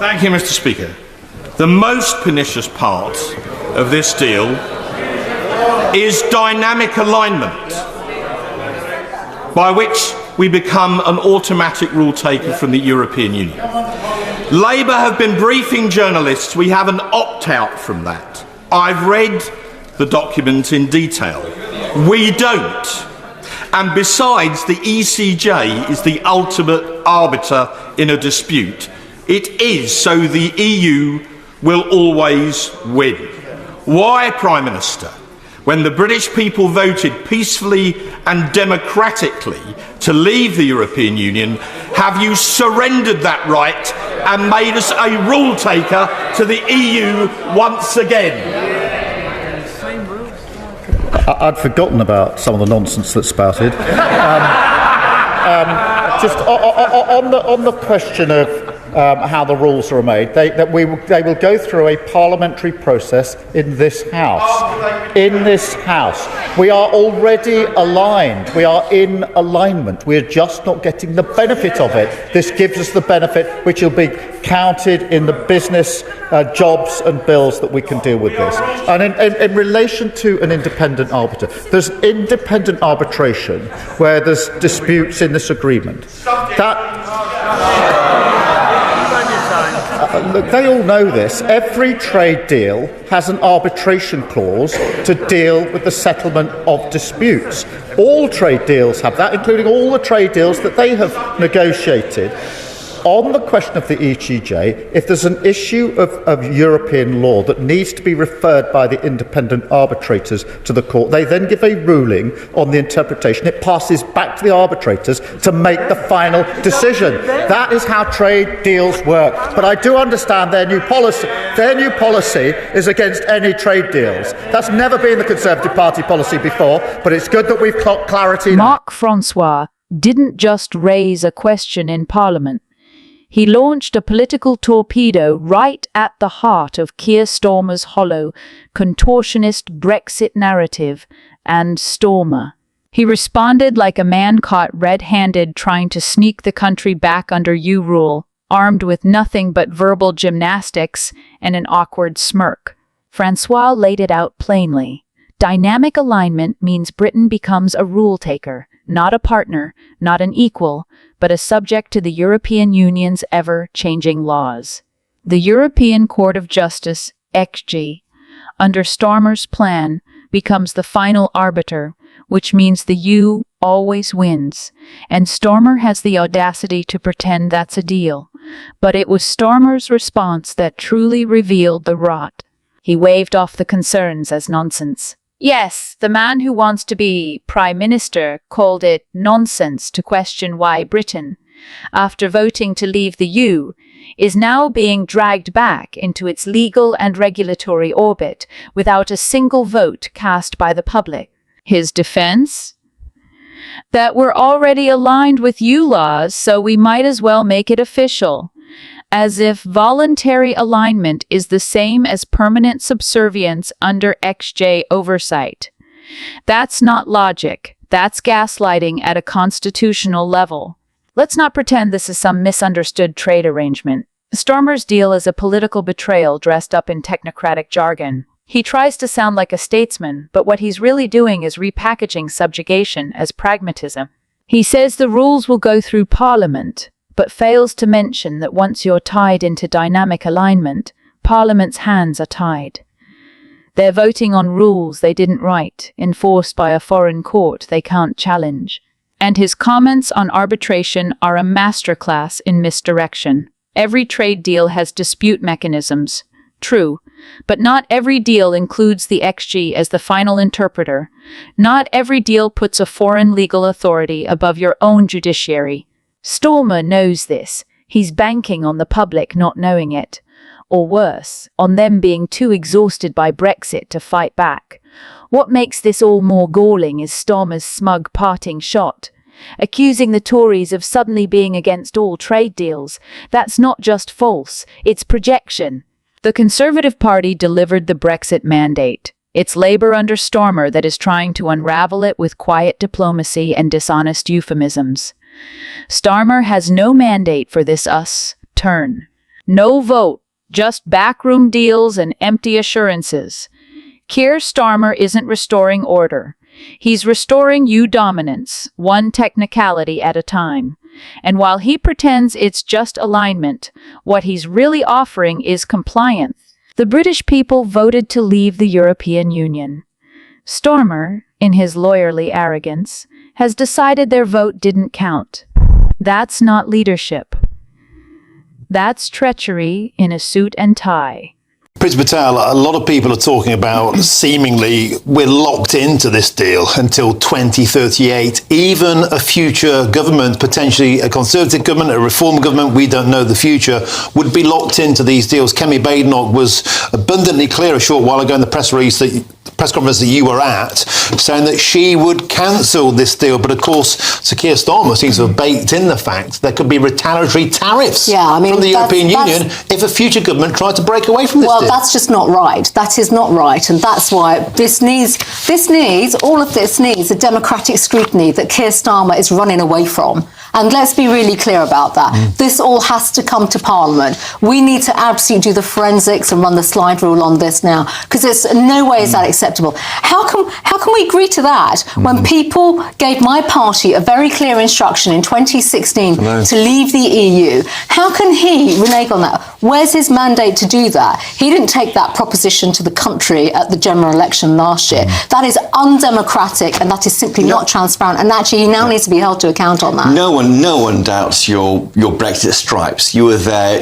Thank you, Mr. Speaker. The most pernicious part of this deal is dynamic alignment, by which we become an automatic rule taker from the European Union. Labour have been briefing journalists. We have an opt-out from that. I've read the document in detail. We don't. And besides, the ECJ is the ultimate arbiter in a dispute. It is, so the EU will always win. Why, Prime Minister, when the British people voted peacefully and democratically to leave the European Union, have you surrendered that right and made us a rule taker to the EU once again? I'd forgotten about some of the nonsense that's spouted. Just on the question of how the rules are made, they will go through a parliamentary process in this House. In this House. We are already aligned. We are in alignment. We're just not getting the benefit of it. This gives us the benefit which will be counted in the business, jobs and bills that we can deal with this. And in relation to an independent arbiter, there's independent arbitration where there's disputes in this agreement. Look, they all know this. Every trade deal has an arbitration clause to deal with the settlement of disputes. All trade deals have that, including all the trade deals that they have negotiated. On the question of the ECJ, if there's an issue of European law that needs to be referred by the independent arbitrators to the court, they then give a ruling on the interpretation. It passes back to the arbitrators to make the final decision. That is how trade deals work. But I do understand their new policy. Their new policy is against any trade deals. That's never been the Conservative Party policy before, but it's good that we've got clarity now. Mark Francois didn't just raise a question in Parliament. He launched a political torpedo right at the heart of Keir Starmer's hollow, contortionist Brexit narrative and Starmer. He responded like a man caught red-handed trying to sneak the country back under EU rule, armed with nothing but verbal gymnastics and an awkward smirk. Francois laid it out plainly. Dynamic alignment means Britain becomes a rule taker, not a partner, not an equal, but a subject to the European Union's ever-changing laws. The European Court of Justice, ECJ, under Starmer's plan, becomes the final arbiter, which means the EU always wins, and Starmer has the audacity to pretend that's a deal. But it was Starmer's response that truly revealed the rot. He waved off the concerns as nonsense. Yes, the man who wants to be Prime Minister called it nonsense to question why Britain, after voting to leave the EU, is now being dragged back into its legal and regulatory orbit without a single vote cast by the public. His defense? That we're already aligned with EU laws, so we might as well make it official. As if voluntary alignment is the same as permanent subservience under ECJ oversight. That's not logic. That's gaslighting at a constitutional level. Let's not pretend this is some misunderstood trade arrangement. Starmer's deal is a political betrayal dressed up in technocratic jargon. He tries to sound like a statesman, but what he's really doing is repackaging subjugation as pragmatism. He says the rules will go through Parliament, but fails to mention that once you're tied into dynamic alignment, Parliament's hands are tied. They're voting on rules they didn't write, enforced by a foreign court they can't challenge. And his comments on arbitration are a masterclass in misdirection. Every trade deal has dispute mechanisms. True, but not every deal includes the ECJ as the final interpreter. Not every deal puts a foreign legal authority above your own judiciary. Starmer knows this. He's banking on the public not knowing it. Or worse, on them being too exhausted by Brexit to fight back. What makes this all more galling is Starmer's smug parting shot, accusing the Tories of suddenly being against all trade deals. That's not just false, it's projection. The Conservative Party delivered the Brexit mandate. It's Labour under Starmer that is trying to unravel it with quiet diplomacy and dishonest euphemisms. Starmer has no mandate for this us turn. No vote, just backroom deals and empty assurances. Keir Starmer isn't restoring order. He's restoring dominance, one technicality at a time. And while he pretends it's just alignment, what he's really offering is compliance. The British people voted to leave the European Union. Starmer, in his lawyerly arrogance, has decided their vote didn't count. That's not leadership. That's treachery in a suit and tie. Priti Patel, a lot of people are talking about seemingly we're locked into this deal until 2038. Even a future government, potentially a Conservative government, a Reform government, we don't know the future, would be locked into these deals. Kemi Badenoch was abundantly clear a short while ago in the press conference that you were at, saying that she would cancel this deal. But of course, Sir Keir Starmer seems to have baked in the fact there could be retaliatory tariffs from the European Union if a future government tried to break away from this deal. That's just not right. That is not right. And that's why all of this needs a democratic scrutiny that Keir Starmer is running away from. And let's be really clear about that. This all has to come to Parliament. We need to absolutely do the forensics and run the slide rule on this now, because there's no way is that acceptable. How can we agree to that when people gave my party a very clear instruction in 2016 to leave the EU? How can he renege on that? Where's his mandate to do that? He didn't take that proposition to the country at the general election last year. That is undemocratic, and that is simply not transparent. And actually, he now needs to be held to account on that. No one doubts your Brexit stripes. You were there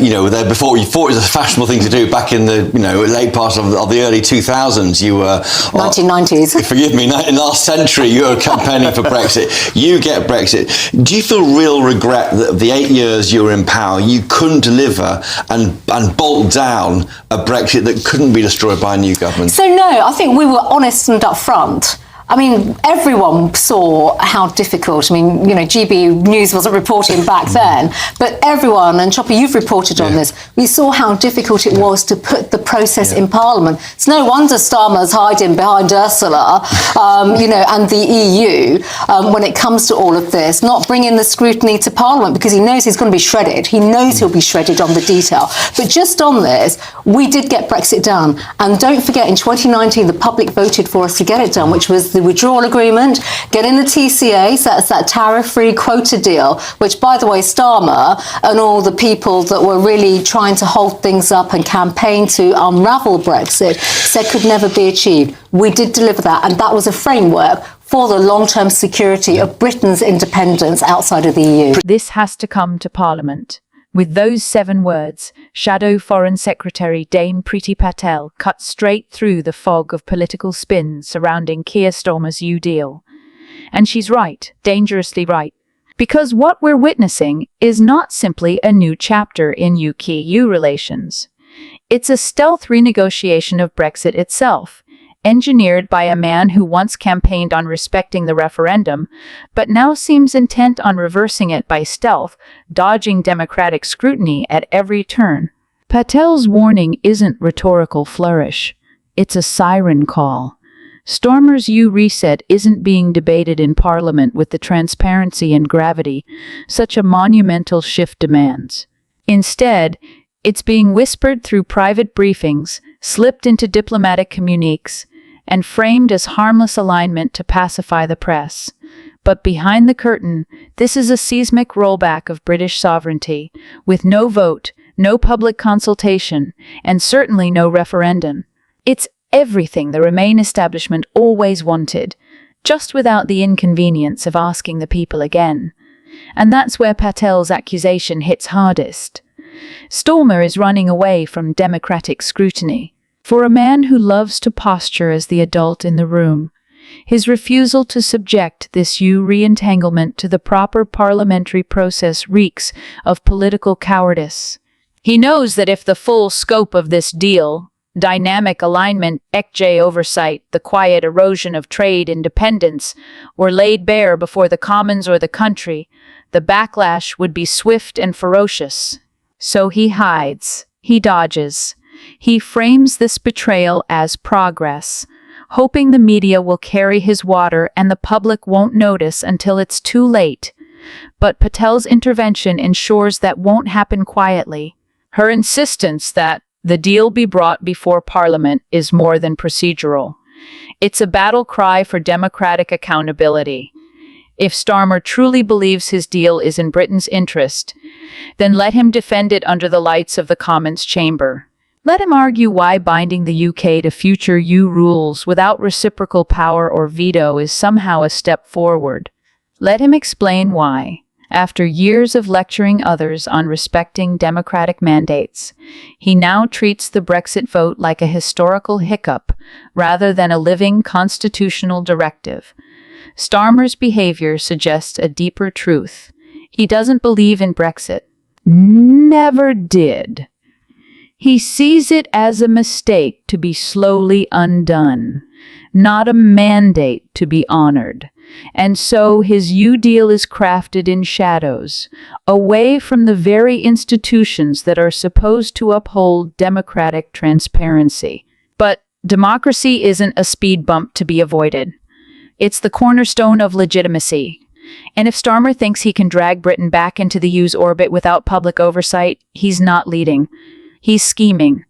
before. You thought it was a fashionable thing to do back in the late part of the early 2000s. You were 1990s. Forgive me. In last century, you were campaigning for Brexit. You get Brexit. Do you feel real regret that the 8 years you were in power, you couldn't deliver and bolt down a Brexit that couldn't be destroyed by a new government? So no, I think we were honest and upfront. I mean, everyone saw how difficult, GB News wasn't reporting back then, but everyone, and Chopper, you've reported on this, we saw how difficult it was to put the process in Parliament. It's no wonder Starmer's hiding behind Ursula, and the EU when it comes to all of this, not bringing the scrutiny to Parliament, because he knows he's going to be shredded. He knows he'll be shredded on the detail. But just on this, we did get Brexit done. And don't forget, in 2019, the public voted for us to get it done, which was the withdrawal agreement, getting the TCA, so that's that tariff-free quota deal, which, by the way, Starmer and all the people that were really trying to hold things up and campaign to unravel Brexit said could never be achieved. We did deliver that, and that was a framework for the long-term security of Britain's independence outside of the EU. This has to come to Parliament. With those 7 words, Shadow Foreign Secretary Dame Priti Patel cut straight through the fog of political spin surrounding Keir Starmer's deal. And she's right, dangerously right. Because what we're witnessing is not simply a new chapter in UK-EU relations. It's a stealth renegotiation of Brexit itself, engineered by a man who once campaigned on respecting the referendum, but now seems intent on reversing it by stealth, dodging democratic scrutiny at every turn. Patel's warning isn't rhetorical flourish. It's a siren call. Starmer's reset isn't being debated in Parliament with the transparency and gravity such a monumental shift demands. Instead, it's being whispered through private briefings, slipped into diplomatic communiques, and framed as harmless alignment to pacify the press. But behind the curtain, this is a seismic rollback of British sovereignty, with no vote, no public consultation, and certainly no referendum. It's everything the Remain establishment always wanted, just without the inconvenience of asking the people again. And that's where Patel's accusation hits hardest. Starmer is running away from democratic scrutiny. For a man who loves to posture as the adult in the room, his refusal to subject this re-entanglement to the proper parliamentary process reeks of political cowardice. He knows that if the full scope of this deal, dynamic alignment, ECJ oversight, the quiet erosion of trade independence, were laid bare before the Commons or the country, the backlash would be swift and ferocious. So he hides, he dodges. He frames this betrayal as progress, hoping the media will carry his water and the public won't notice until it's too late. But Patel's intervention ensures that won't happen quietly. Her insistence that the deal be brought before Parliament is more than procedural. It's a battle cry for democratic accountability. If Starmer truly believes his deal is in Britain's interest, then let him defend it under the lights of the Commons chamber. Let him argue why binding the UK to future EU rules without reciprocal power or veto is somehow a step forward. Let him explain why, after years of lecturing others on respecting democratic mandates, he now treats the Brexit vote like a historical hiccup rather than a living constitutional directive. Starmer's behavior suggests a deeper truth. He doesn't believe in Brexit. Never did. He sees it as a mistake to be slowly undone, not a mandate to be honored. And so his EU deal is crafted in shadows, away from the very institutions that are supposed to uphold democratic transparency. But democracy isn't a speed bump to be avoided. It's the cornerstone of legitimacy. And if Starmer thinks he can drag Britain back into the EU's orbit without public oversight, he's not leading. He's scheming.